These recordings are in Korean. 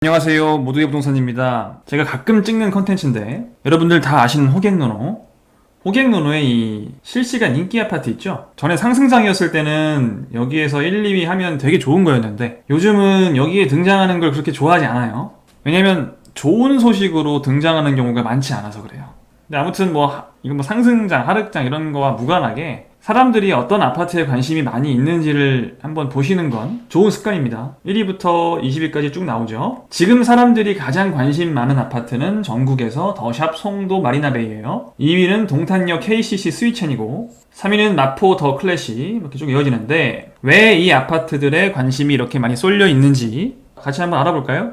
안녕하세요. 모두의 부동산입니다. 제가 가끔 찍는 컨텐츠인데 여러분들 다 아시는 호갱노노. 호갱노노의 이 실시간 인기 아파트 있죠? 전에 상승장이었을 때는 여기에서 1, 2위 하면 되게 좋은 거였는데 요즘은 여기에 등장하는 걸 그렇게 좋아하지 않아요. 왜냐면 좋은 소식으로 등장하는 경우가 많지 않아서 그래요. 근데 아무튼 이건 상승장, 하락장 이런 거와 무관하게 사람들이 어떤 아파트에 관심이 많이 있는지를 한번 보시는 건 좋은 습관입니다. 1위부터 20위까지 쭉 나오죠. 지금 사람들이 가장 관심 많은 아파트는 전국에서 더샵 송도 마리나베이예요. 2위는 동탄역 KCC 스위첸이고 3위는 마포 더 클래시 이렇게 쭉 이어지는데 왜 이 아파트들의 관심이 이렇게 많이 쏠려 있는지 같이 한번 알아볼까요?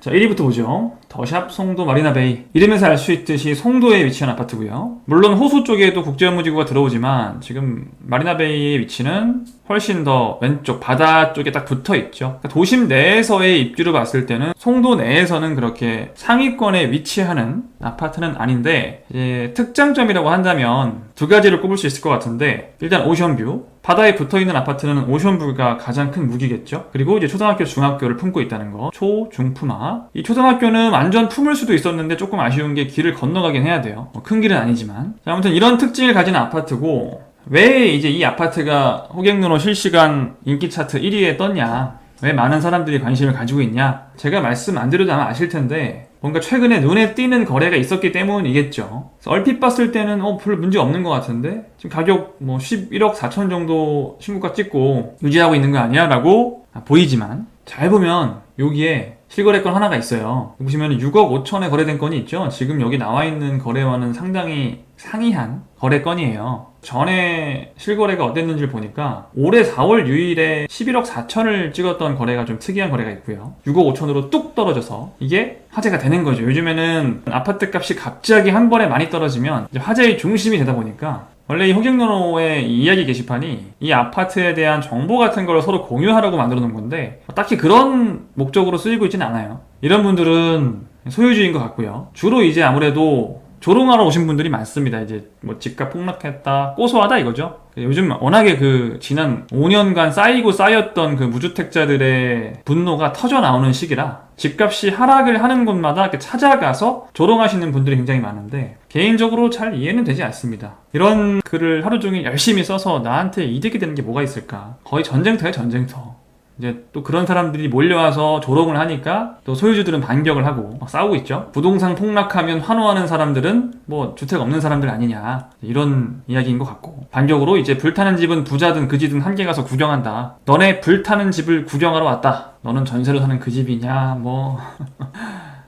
자, 1위부터 보죠. 더샵 송도 마리나베이. 이름에서 알 수 있듯이 송도에 위치한 아파트고요. 물론 호수 쪽에도 국제업무지구가 들어오지만 지금 마리나베이의 위치는 훨씬 더 왼쪽 바다 쪽에 딱 붙어 있죠. 그러니까 도심 내에서의 입지로 봤을 때는 송도 내에서는 그렇게 상위권에 위치하는 아파트는 아닌데 이제 특장점이라고 한다면 두 가지를 꼽을 수 있을 것 같은데 일단 오션뷰. 바다에 붙어있는 아파트는 오션뷰가 가장 큰 무기겠죠. 그리고 이제 초등학교, 중학교를 품고 있다는 거. 초, 중, 푸마. 이 초등학교는 완전 품을 수도 있었는데 조금 아쉬운 게 길을 건너가긴 해야 돼요. 큰 길은 아니지만. 자, 아무튼 이런 특징을 가진 아파트고 왜 이제 이 아파트가 호갱노노 실시간 인기 차트 1위에 떴냐? 왜 많은 사람들이 관심을 가지고 있냐? 제가 말씀 안 드려도 아마 아실 텐데 뭔가 최근에 눈에 띄는 거래가 있었기 때문이겠죠. 얼핏 봤을 때는 별 문제 없는 것 같은데 지금 가격 11억 4천 정도 신고가 찍고 유지하고 있는 거 아니야? 라고 보이지만 잘 보면 여기에 실거래건 하나가 있어요. 보시면 6억 5천에 거래된 건이 있죠. 지금 여기 나와 있는 거래와는 상당히 상이한 거래건이에요. 전에 실거래가 어땠는지를 보니까 올해 4월 6일에 11억 4천을 찍었던 거래가 좀 특이한 거래가 있고요. 6억 5천으로 뚝 떨어져서 이게 화제가 되는 거죠. 요즘에는 아파트 값이 갑자기 한 번에 많이 떨어지면 이제 화제의 중심이 되다 보니까 원래 이 호갱노노의 이야기 게시판이 이 아파트에 대한 정보 같은 걸 서로 공유하라고 만들어 놓은 건데 딱히 그런 목적으로 쓰이고 있지는 않아요. 이런 분들은 소유주인 것 같고요. 주로 이제 아무래도 조롱하러 오신 분들이 많습니다. 이제 집값 폭락했다, 고소하다 이거죠. 요즘 워낙에 지난 5년간 쌓였던 그 무주택자들의 분노가 터져 나오는 시기라 집값이 하락을 하는 곳마다 이렇게 찾아가서 조롱하시는 분들이 굉장히 많은데 개인적으로 잘 이해는 되지 않습니다. 이런 글을 하루 종일 열심히 써서 나한테 이득이 되는 게 뭐가 있을까? 거의 전쟁터예요, 전쟁터. 이제 또 그런 사람들이 몰려와서 조롱을 하니까 또 소유주들은 반격을 하고 막 싸우고 있죠. 부동산 폭락하면 환호하는 사람들은 주택 없는 사람들 아니냐 이런 이야기인 것 같고 반격으로 이제 불타는 집은 부자든 그지든 함께 가서 구경한다. 너네 불타는 집을 구경하러 왔다. 너는 전세로 사는 그 집이냐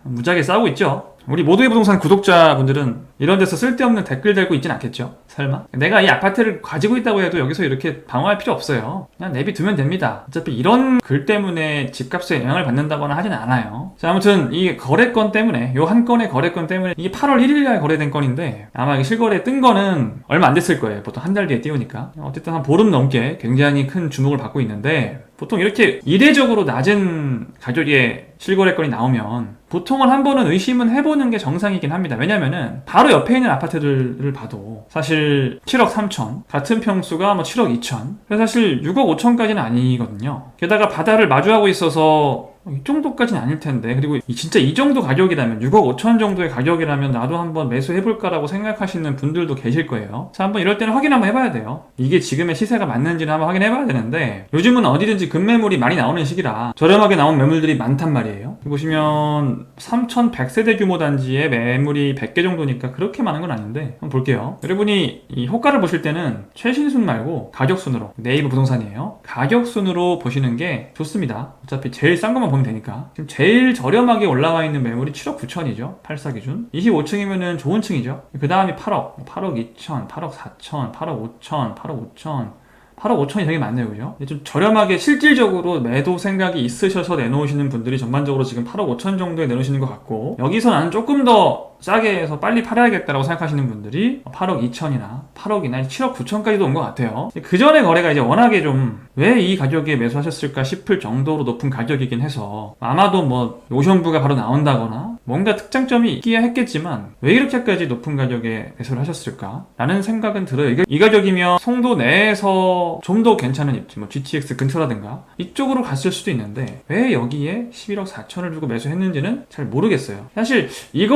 무지하게 싸우고 있죠. 우리 모두의 부동산 구독자분들은 이런 데서 쓸데없는 댓글 달고 있진 않겠죠? 설마? 내가 이 아파트를 가지고 있다고 해도 여기서 이렇게 방어할 필요 없어요. 그냥 내비두면 됩니다. 어차피 이런 글 때문에 집값에 영향을 받는다거나 하진 않아요. 자, 아무튼 이 거래건 때문에 요 한 건의 거래건 때문에 이게 8월 1일날 거래된 건인데 아마 이게 실거래에 뜬 거는 얼마 안 됐을 거예요. 보통 한 달 뒤에 띄우니까. 어쨌든 한 보름 넘게 굉장히 큰 주목을 받고 있는데 보통 이렇게 이례적으로 낮은 가격의 실거래건이 나오면 보통은 한 번은 의심은 해보는 게 정상이긴 합니다. 왜냐면은 바로 옆에 있는 아파트들을 봐도 사실 7억 3천 같은 평수가 7억 2천 그래서 사실 6억 5천까지는 아니거든요. 게다가 바다를 마주하고 있어서 이 정도까지는 아닐 텐데 그리고 진짜 이 정도 가격이라면 6억 5천 정도의 가격이라면 나도 한번 매수해볼까라고 생각하시는 분들도 계실 거예요. 자, 한번 이럴 때는 확인 한번 해봐야 돼요. 이게 지금의 시세가 맞는지는 한번 확인해봐야 되는데 요즘은 어디든지 급매물이 많이 나오는 시기라 저렴하게 나온 매물들이 많단 말이에요. 보시면 3,100세대 규모 단지에 매물이 100개 정도니까 그렇게 많은 건 아닌데 한번 볼게요. 여러분이 이 호가를 보실 때는 최신순 말고 가격순으로 네이버 부동산이에요. 가격순으로 보시는 게 좋습니다. 어차피 제일 싼 것만 보면 되니까 지금 제일 저렴하게 올라와 있는 매물이 7억 9천이죠. 84 기준 25층이면은 좋은 층이죠. 그 다음이 8억 2천 8억 4천 8억 5천 8억 5천 8억 5천이 되게 많네요. 그죠? 좀 저렴하게 실질적으로 매도 생각이 있으셔서 내놓으시는 분들이 전반적으로 지금 8억 5천 정도에 내놓으시는 것 같고 여기서 나는 조금 더 싸게 해서 빨리 팔아야겠다라고 생각하시는 분들이 8억 2천이나 8억이나 7억 9천까지도 온 것 같아요. 그 전에 거래가 이제 워낙에 좀 왜 이 가격에 매수하셨을까 싶을 정도로 높은 가격이긴 해서 아마도 뭐 오션부가 바로 나온다거나 뭔가 특장점이 있기야 했겠지만 왜 이렇게까지 높은 가격에 매수를 하셨을까? 라는 생각은 들어요. 이 가격이면 송도 내에서 좀 더 괜찮은 입지, 뭐 GTX 근처라든가 이쪽으로 갔을 수도 있는데 왜 여기에 11억 4천을 주고 매수했는지는 잘 모르겠어요. 사실 이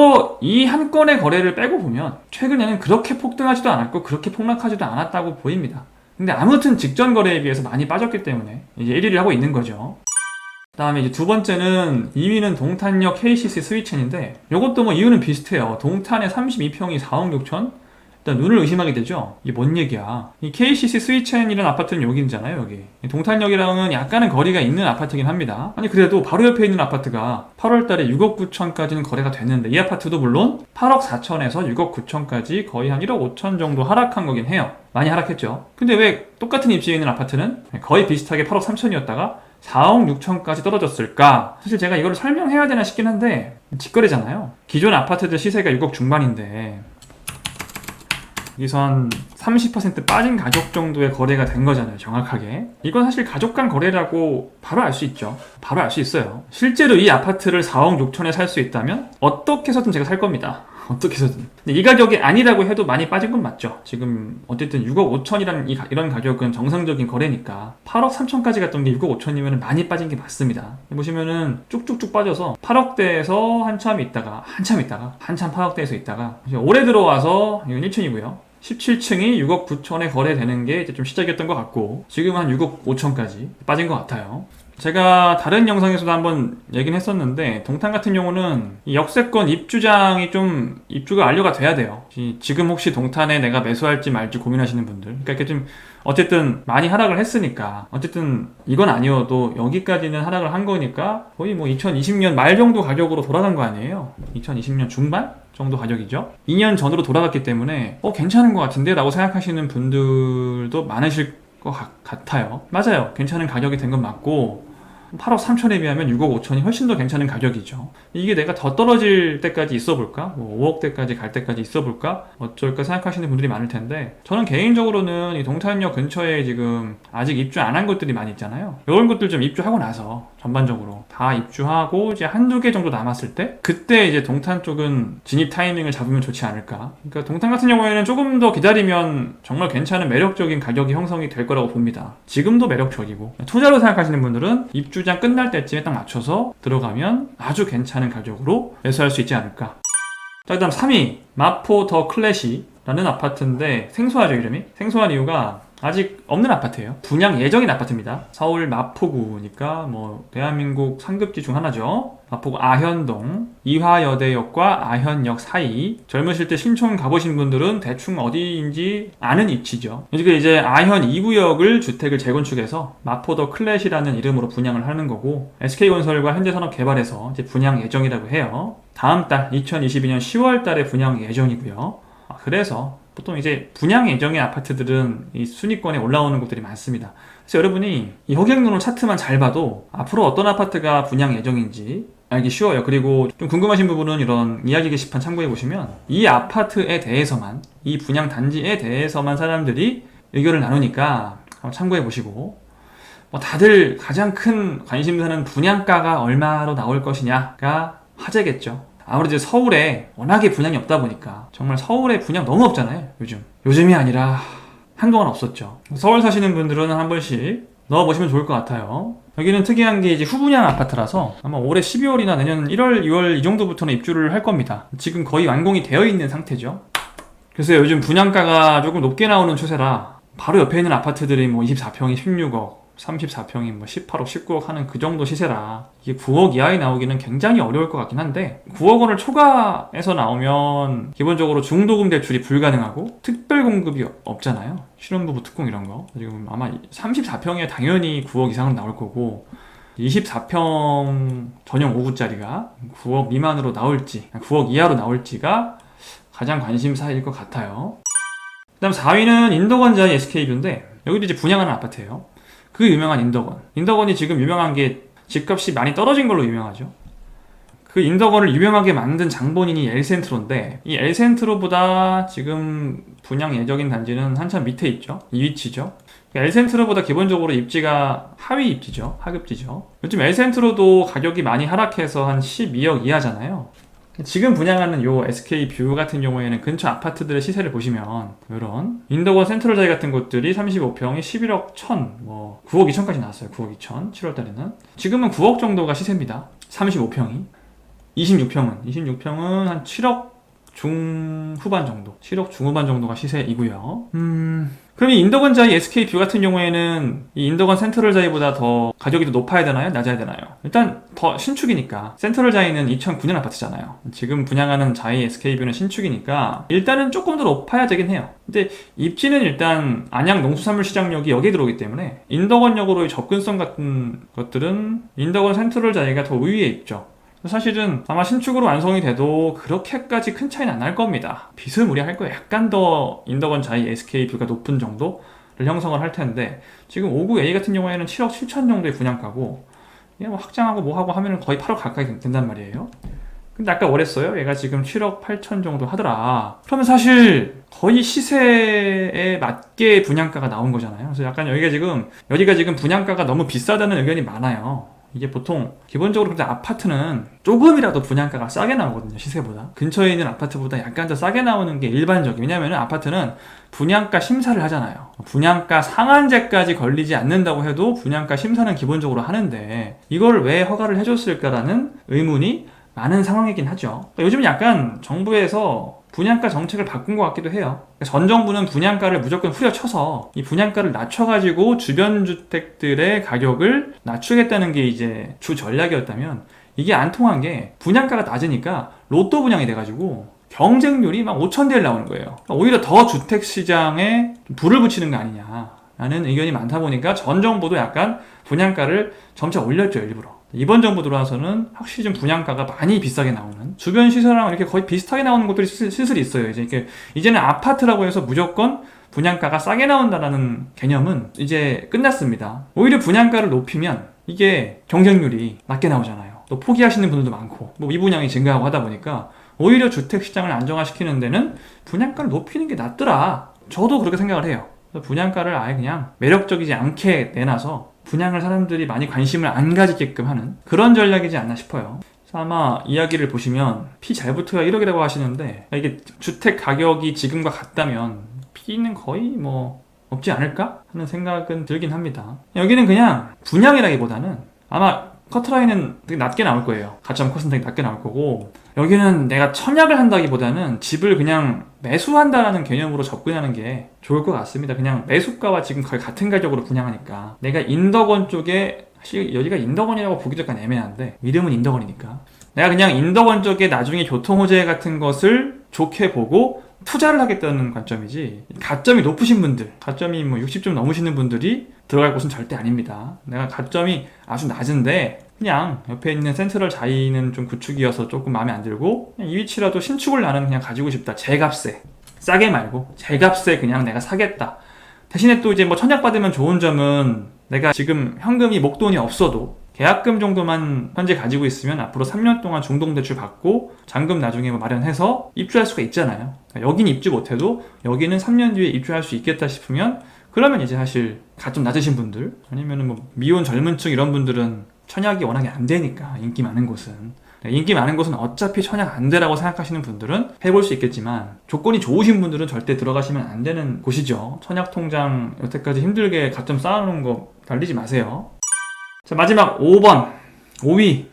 한 건의 거래를 빼고 보면 최근에는 그렇게 폭등하지도 않았고 그렇게 폭락하지도 않았다고 보입니다. 근데 아무튼 직전 거래에 비해서 많이 빠졌기 때문에 이제 1위를 하고 있는 거죠. 그 다음에 이제 두 번째는 2위는 동탄역 KCC 스위첸인데 이것도 뭐 이유는 비슷해요. 동탄에 32평이 4억 6천? 일단 눈을 의심하게 되죠. 이게 뭔 얘기야. 이 KCC 스위첸이라는 아파트는 여기잖아요, 여기. 동탄역이랑은 약간은 거리가 있는 아파트긴 합니다. 아니, 그래도 바로 옆에 있는 아파트가 8월 달에 6억 9천까지는 거래가 됐는데, 이 아파트도 물론 8억 4천에서 6억 9천까지 거의 한 1억 5천 정도 하락한 거긴 해요. 많이 하락했죠. 근데 왜 똑같은 입지에 있는 아파트는 거의 비슷하게 8억 3천이었다가 4억 6천까지 떨어졌을까? 사실 제가 이걸 설명해야 되나 싶긴 한데, 직거래잖아요. 기존 아파트들 시세가 6억 중반인데, 여기서 한 30% 빠진 가격 정도의 거래가 된 거잖아요, 정확하게. 이건 사실 가족 간 거래라고 바로 알 수 있죠. 바로 알 수 있어요. 실제로 이 아파트를 4억 6천에 살 수 있다면 어떻게 해서든 제가 살 겁니다. 어떻게 해서든. 근데 이 가격이 아니라고 해도 많이 빠진 건 맞죠. 지금 어쨌든 6억 5천이라는 이런 가격은 정상적인 거래니까 8억 3천까지 갔던 게 6억 5천이면 많이 빠진 게 맞습니다. 보시면은 쭉쭉쭉 빠져서 8억대에서 한참 8억대에서 있다가 올해 들어와서 이건 1층이고요. 17층이 6억 9천에 거래되는 게 이제 좀 시작이었던 것 같고, 지금 한 6억 5천까지 빠진 것 같아요. 제가 다른 영상에서도 한번 얘기는 했었는데, 동탄 같은 경우는 이 역세권 입주장이 좀 입주가 완료가 돼야 돼요. 지금 혹시 동탄에 내가 매수할지 말지 고민하시는 분들, 그러니까 이렇게 좀 어쨌든 많이 하락을 했으니까, 어쨌든 이건 아니어도 여기까지는 하락을 한 거니까 거의 뭐 2020년 말 정도 가격으로 돌아간 거 아니에요? 2020년 중반 정도 가격이죠. 2년 전으로 돌아갔기 때문에 괜찮은 것 같은데 라고 생각하시는 분들도 많으실 것 같아요. 맞아요. 괜찮은 가격이 된 건 맞고, 8억 3천에 비하면 6억 5천이 훨씬 더 괜찮은 가격이죠. 이게 내가 더 떨어질 때까지 있어 볼까? 뭐 5억대까지 갈 때까지 있어 볼까? 어쩔까 생각하시는 분들이 많을 텐데, 저는 개인적으로는 이 동탄역 근처에 지금 아직 입주 안 한 곳들이 많이 있잖아요. 이런 것들 좀 입주하고 나서 전반적으로 다 입주하고 이제 한두 개 정도 남았을 때, 그때 이제 동탄 쪽은 진입 타이밍을 잡으면 좋지 않을까. 그러니까 동탄 같은 경우에는 조금 더 기다리면 정말 괜찮은 매력적인 가격이 형성이 될 거라고 봅니다. 지금도 매력적이고, 투자로 생각하시는 분들은 입주장 끝날 때쯤에 딱 맞춰서 들어가면 아주 괜찮은 가격으로 매수할 수 있지 않을까. 자, 그 다음 3위 마포 더 클래시라는 아파트인데, 생소하죠, 이름이? 생소한 이유가 아직 없는 아파트예요. 분양 예정인 아파트입니다. 서울 마포구니까 뭐 대한민국 상급지 중 하나죠. 마포구 아현동, 이화여대역과 아현역 사이. 젊으실 때 신촌 가보신 분들은 대충 어디인지 아는 위치죠. 이제 아현 2구역을 주택을 재건축해서 마포 더 클래시라는 이름으로 분양을 하는 거고, SK건설과 현대산업개발에서 이제 분양 예정이라고 해요. 다음 달 2022년 10월 달에 분양 예정이고요. 그래서 보통 이제 분양 예정의 아파트들은 이 순위권에 올라오는 곳들이 많습니다. 그래서 여러분이 이 호갱노노 차트만 잘 봐도 앞으로 어떤 아파트가 분양 예정인지 알기 쉬워요. 그리고 좀 궁금하신 부분은 이런 이야기 게시판 참고해 보시면 이 아파트에 대해서만, 이 분양 단지에 대해서만 사람들이 의견을 나누니까 한번 참고해 보시고, 뭐 다들 가장 큰 관심사는 분양가가 얼마로 나올 것이냐가 화제겠죠. 아무래도 이제 서울에 워낙에 분양이 없다 보니까, 정말 서울에 분양 너무 없잖아요, 요즘이 아니라 한동안 없었죠. 서울 사시는 분들은 한 번씩 넣어보시면 좋을 것 같아요. 여기는 특이한 게 이제 후분양 아파트라서 아마 올해 12월이나 내년 1월, 2월 이 정도부터는 입주를 할 겁니다. 지금 거의 완공이 되어 있는 상태죠. 그래서 요즘 분양가가 조금 높게 나오는 추세라 바로 옆에 있는 아파트들이 뭐 24평이 16억, 34평이 뭐 18억, 19억 하는 그 정도 시세라 이게 9억 이하에 나오기는 굉장히 어려울 것 같긴 한데, 9억 원을 초과해서 나오면 기본적으로 중도금 대출이 불가능하고 특별 공급이 없잖아요. 신혼부부 특공 이런 거. 지금 아마 34평에 당연히 9억 이상은 나올 거고, 24평 전용 5구짜리가 9억 미만으로 나올지 9억 이하로 나올지가 가장 관심사일 것 같아요. 그 다음 4위는 인덕원자이 SK뷰인데, 여기도 이제 분양하는 아파트예요. 그 유명한 인덕원이 지금 유명한 게 집값이 많이 떨어진 걸로 유명하죠. 그 인덕원을 유명하게 만든 장본인이 엘센트로인데, 이 엘센트로보다 지금 분양 예정인 단지는 한참 밑에 있죠. 이 위치죠. 엘센트로보다 기본적으로 입지가 하위 입지죠. 하급지죠. 요즘 엘센트로도 가격이 많이 하락해서 한 12억 이하잖아요. 지금 분양하는 요 SK뷰 같은 경우에는 근처 아파트들의 시세를 보시면 이런 인덕원 센트럴자이 같은 곳들이 35평이 11억 1000, 9억 2천까지 나왔어요. 9억 2천 7월달에는. 지금은 9억 정도가 시세입니다. 35평이. 26평은 한 7억 중후반 정도, 7억 중후반 정도가 시세이고요. 그럼 이 인덕원자이 SK뷰 같은 경우에는 이 인덕원 센트럴자이보다 더 가격이 더 높아야 되나요? 낮아야 되나요? 일단 더 신축이니까. 센트럴자이는 2009년 아파트잖아요. 지금 분양하는 자이 SK뷰는 신축이니까 일단은 조금 더 높아야 되긴 해요. 근데 입지는 일단 안양 농수산물시장역이 여기에 들어오기 때문에 인덕원역으로의 접근성 같은 것들은 인덕원 센트럴자이가 더 우위에 있죠. 사실은 아마 신축으로 완성이 돼도 그렇게까지 큰 차이는 안 날 겁니다. 비스무리할 거예요. 약간 더 인덕원 자이 SK뷰가 높은 정도를 형성을 할 텐데, 지금 5구 A 같은 경우에는 7억 7천 정도의 분양가고, 얘 뭐 확장하고 뭐 하고 하면은 거의 8억 가까이 된단 말이에요. 근데 아까 뭐랬어요? 얘가 지금 7억 8천 정도 하더라. 그러면 사실 거의 시세에 맞게 분양가가 나온 거잖아요. 그래서 약간 여기가 지금 분양가가 너무 비싸다는 의견이 많아요. 이게 보통 기본적으로 근데 아파트는 조금이라도 분양가가 싸게 나오거든요. 시세보다. 근처에 있는 아파트보다 약간 더 싸게 나오는 게 일반적이에요. 왜냐면 아파트는 분양가 심사를 하잖아요. 분양가 상한제까지 걸리지 않는다고 해도 분양가 심사는 기본적으로 하는데, 이걸 왜 허가를 해줬을까라는 의문이 많은 상황이긴 하죠. 요즘은 약간 정부에서 분양가 정책을 바꾼 것 같기도 해요. 전 정부는 분양가를 무조건 후려쳐서 이 분양가를 낮춰가지고 주변 주택들의 가격을 낮추겠다는 게 이제 주 전략이었다면, 이게 안 통한 게 분양가가 낮으니까 로또 분양이 돼가지고 경쟁률이 막 5,000대를 나오는 거예요. 오히려 더 주택시장에 불을 붙이는 거 아니냐라는 의견이 많다 보니까 전 정부도 약간 분양가를 점차 올렸죠, 일부러. 이번 정부 들어와서는 확실히 좀 분양가가 많이 비싸게 나오는, 주변 시세랑 이렇게 거의 비슷하게 나오는 곳들이 슬슬 있어요. 이제는 아파트라고 해서 무조건 분양가가 싸게 나온다라는 개념은 이제 끝났습니다. 오히려 분양가를 높이면 이게 경쟁률이 낮게 나오잖아요. 또 포기하시는 분들도 많고, 미분양이 증가하고 하다 보니까 오히려 주택시장을 안정화시키는 데는 분양가를 높이는 게 낫더라. 저도 그렇게 생각을 해요. 분양가를 아예 그냥 매력적이지 않게 내놔서 분양을 사람들이 많이 관심을 안 가지게끔 하는 그런 전략이지 않나 싶어요. 아마 이야기를 보시면 피 잘 붙어야 1억이라고 하시는데, 이게 주택 가격이 지금과 같다면 피는 거의 없지 않을까 하는 생각은 들긴 합니다. 여기는 그냥 분양이라기보다는 아마 커트라인은 되게 낮게 나올 거예요. 가점 컷은 되게 낮게 나올 거고, 여기는 내가 청약을 한다기보다는 집을 그냥 매수한다라는 개념으로 접근하는 게 좋을 것 같습니다. 그냥 매수가와 지금 거의 같은 가격으로 분양하니까. 내가 인덕원 쪽에, 사실 여기가 인덕원이라고 보기도 약간 애매한데 이름은 인덕원이니까, 내가 그냥 인덕원 쪽에 나중에 교통호재 같은 것을 좋게 보고 투자를 하겠다는 관점이지, 가점이 높으신 분들, 가점이 60점 넘으시는 분들이 들어갈 곳은 절대 아닙니다. 내가 가점이 아주 낮은데 그냥 옆에 있는 센트럴 자이는 좀 구축이어서 조금 마음에 안 들고, 그냥 이 위치라도 신축을 나는 그냥 가지고 싶다. 제 값에, 싸게 말고 제 값에 그냥 내가 사겠다. 대신에 또 이제 청약 받으면 좋은 점은, 내가 지금 현금이 목돈이 없어도 계약금 정도만 현재 가지고 있으면 앞으로 3년 동안 중동대출 받고 잔금 나중에 마련해서 입주할 수가 있잖아요. 여긴 입주 못해도 여기는 3년 뒤에 입주할 수 있겠다 싶으면, 그러면 이제 사실 가점 낮으신 분들, 아니면은 미혼 젊은 층 이런 분들은 청약이 워낙에 안 되니까, 인기 많은 곳은 어차피 청약 안 되라고 생각하시는 분들은 해볼 수 있겠지만, 조건이 좋으신 분들은 절대 들어가시면 안 되는 곳이죠. 청약 통장 여태까지 힘들게 가점 쌓아놓은 거 달리지 마세요. 자, 마지막 5번 5위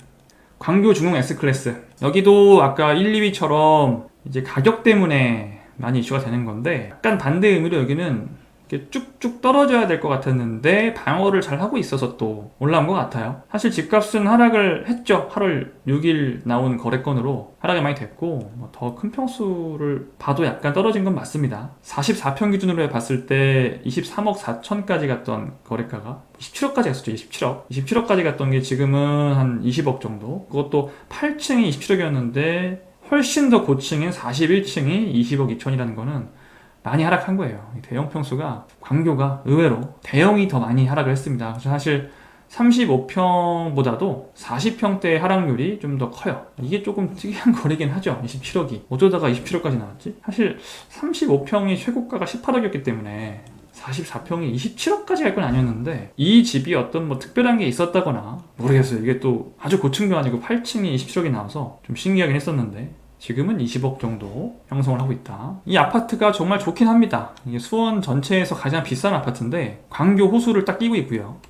광교 중흥 S클래스. 여기도 아까 1, 2위처럼 이제 가격 때문에 많이 이슈가 되는 건데, 약간 반대 의미로 여기는 이렇게 쭉쭉 떨어져야 될 것 같았는데 방어를 잘 하고 있어서 또 올라온 것 같아요. 사실 집값은 하락을 했죠. 8월 6일 나온 거래건으로 하락이 많이 됐고, 더 큰 평수를 봐도 약간 떨어진 건 맞습니다. 44평 기준으로 봤을 때 23억 4천까지 갔던 거래가가 27억까지 갔었죠. 27억까지 갔던 게 지금은 한 20억 정도. 그것도 8층이 27억이었는데 훨씬 더 고층인 41층이 20억 2천이라는 거는 많이 하락한 거예요. 대형 평수가, 광교가 의외로 대형이 더 많이 하락을 했습니다. 그래서 사실 35평보다도 40평대의 하락률이 좀 더 커요. 이게 조금 특이한 거리긴 하죠. 27억이. 어쩌다가 27억까지 나왔지? 사실 35평이 최고가가 18억이었기 때문에 44평이 27억까지 갈 건 아니었는데 이 집이 어떤 뭐 특별한 게 있었다거나 모르겠어요. 이게 또 아주 고층도 아니고 8층이 27억이 나와서 좀 신기하긴 했었는데 지금은 20억 정도 형성을 하고 있다. 이 아파트가 정말 좋긴 합니다. 이게 수원 전체에서 가장 비싼 아파트인데 광교 호수를 딱 끼고 있고요.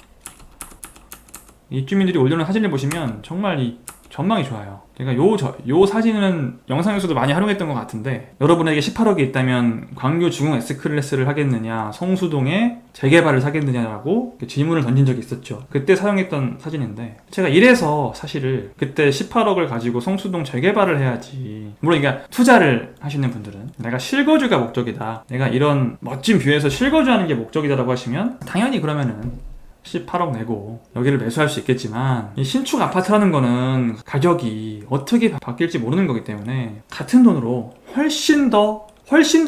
입주민들이 올려놓은 사진을 보시면 정말 이 전망이 좋아요. 제가 요 사진은 영상에서도 많이 활용했던 것 같은데 여러분에게 18억이 있다면 광교 중흥 S클래스를 하겠느냐 성수동에 재개발을 사겠느냐라고 질문을 던진 적이 있었죠. 그때 사용했던 사진인데 제가 이래서 사실을 그때 18억을 가지고 성수동 재개발을 해야지, 물론 그러니까 투자를 하시는 분들은 내가 실거주가 목적이다, 내가 이런 멋진 뷰에서 실거주하는 게 목적이다라고 하시면 당연히 그러면은 18억 내고 여기를 매수할 수 있겠지만 이 신축 아파트라는 거는 가격이 어떻게 바뀔지 모르는 거기 때문에 같은 돈으로 훨씬 더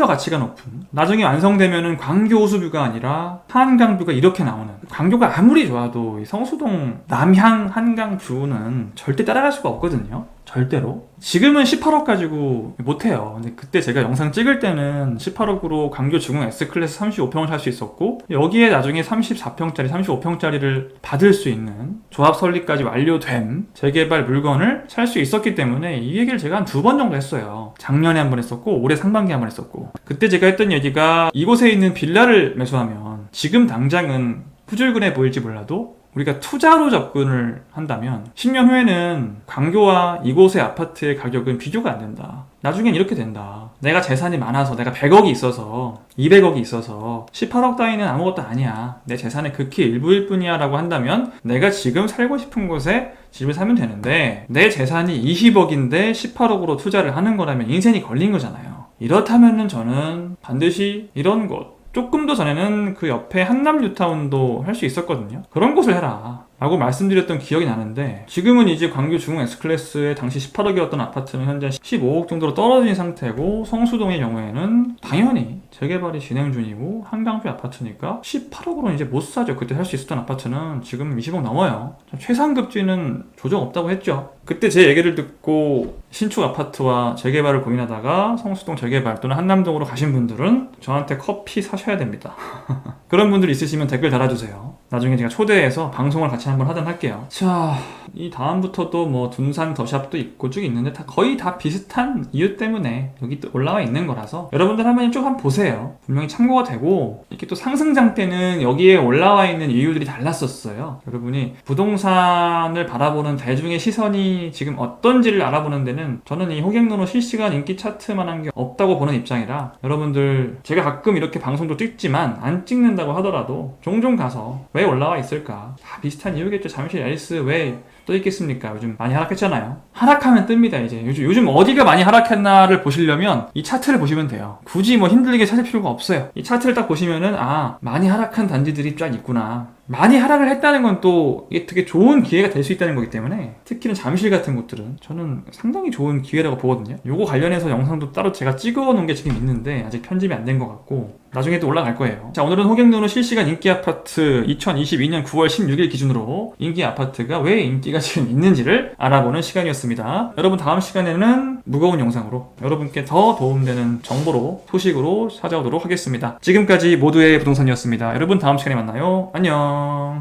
가치가 높은, 나중에 완성되면은 광교 호수뷰가 아니라 한강뷰가 이렇게 나오는, 광교가 아무리 좋아도 이 성수동 남향 한강 뷰는 절대 따라갈 수가 없거든요. 절대로. 지금은 18억 가지고 못해요. 근데 그때 제가 영상 찍을 때는 18억으로 광교 중흥 S클래스 35평을 살 수 있었고 여기에 나중에 34평짜리 35평짜리를 받을 수 있는 조합 설립까지 완료된 재개발 물건을 살 수 있었기 때문에 이 얘기를 제가 한 2번 정도 했어요. 작년에 한 번 했었고 올해 상반기에 한 번 했었고, 그때 제가 했던 얘기가 이곳에 있는 빌라를 매수하면 지금 당장은 후줄근해 보일지 몰라도 우리가 투자로 접근을 한다면 10년 후에는 광교와 이곳의 아파트의 가격은 비교가 안 된다. 나중엔 이렇게 된다. 내가 재산이 많아서, 내가 100억이 있어서 200억이 있어서 18억 따위는 아무것도 아니야, 내 재산의 극히 일부일 뿐이야 라고 한다면 내가 지금 살고 싶은 곳에 집을 사면 되는데 내 재산이 20억인데 18억으로 투자를 하는 거라면 인생이 걸린 거잖아요. 이렇다면은 저는 반드시 이런 곳, 조금 더 전에는 그 옆에 한남 뉴타운도 할 수 있었거든요. 그런 곳을 해라 라고 말씀드렸던 기억이 나는데 지금은 이제 광교 중흥 S클래스의 당시 18억이었던 아파트는 현재 15억 정도로 떨어진 상태고 성수동의 경우에는 당연히 재개발이 진행 중이고 한강뷰 아파트니까 18억으로는 이제 못 사죠. 그때 살 수 있었던 아파트는 지금 20억 넘어요. 최상급지는 조정 없다고 했죠. 그때 제 얘기를 듣고 신축 아파트와 재개발을 고민하다가 성수동 재개발 또는 한남동으로 가신 분들은 저한테 커피 사셔야 됩니다. 그런 분들 있으시면 댓글 달아주세요. 나중에 제가 초대해서 방송을 같이 한번 하든 할게요. 자, 이 다음부터도 뭐 둔산 더샵도 있고 쭉 있는데 거의 다 비슷한 이유 때문에 여기 또 올라와 있는 거라서 여러분들 한번 쭉 한번 보세요. 분명히 참고가 되고, 이렇게 또 상승장 때는 여기에 올라와 있는 이유들이 달랐었어요. 여러분이 부동산을 바라보는 대중의 시선이 지금 어떤지를 알아보는 데는 저는 이 호갱노노 실시간 인기 차트만한 게 없다고 보는 입장이라, 여러분들 제가 가끔 이렇게 방송도 찍지만 안 찍는다고 하더라도 종종 가서 왜 올라와 있을까, 다 비슷한 이유겠죠. 잠실 앨스 왜 또 있겠습니까? 요즘 많이 하락했잖아요. 하락하면 뜹니다. 이제 요즘 어디가 많이 하락했나를 보시려면 이 차트를 보시면 돼요. 굳이 뭐 힘들게 찾을 필요가 없어요. 이 차트를 딱 보시면은 많이 하락한 단지들이 쫙 있구나. 많이 하락을 했다는 건 또 이게 되게 좋은 기회가 될 수 있다는 거기 때문에 특히는 잠실 같은 곳들은 저는 상당히 좋은 기회라고 보거든요. 요거 관련해서 영상도 따로 제가 찍어 놓은 게 지금 있는데 아직 편집이 안 된 것 같고 나중에 또 올라갈 거예요. 자, 오늘은 호갱노노 실시간 인기 아파트 2022년 9월 16일 기준으로 인기 아파트가 왜 인기가 지금 있는지를 알아보는 시간이었습니다. 여러분, 다음 시간에는 무거운 영상으로 여러분께 더 도움되는 정보로, 소식으로 찾아오도록 하겠습니다. 지금까지 모두의 부동산이었습니다. 여러분, 다음 시간에 만나요. 안녕.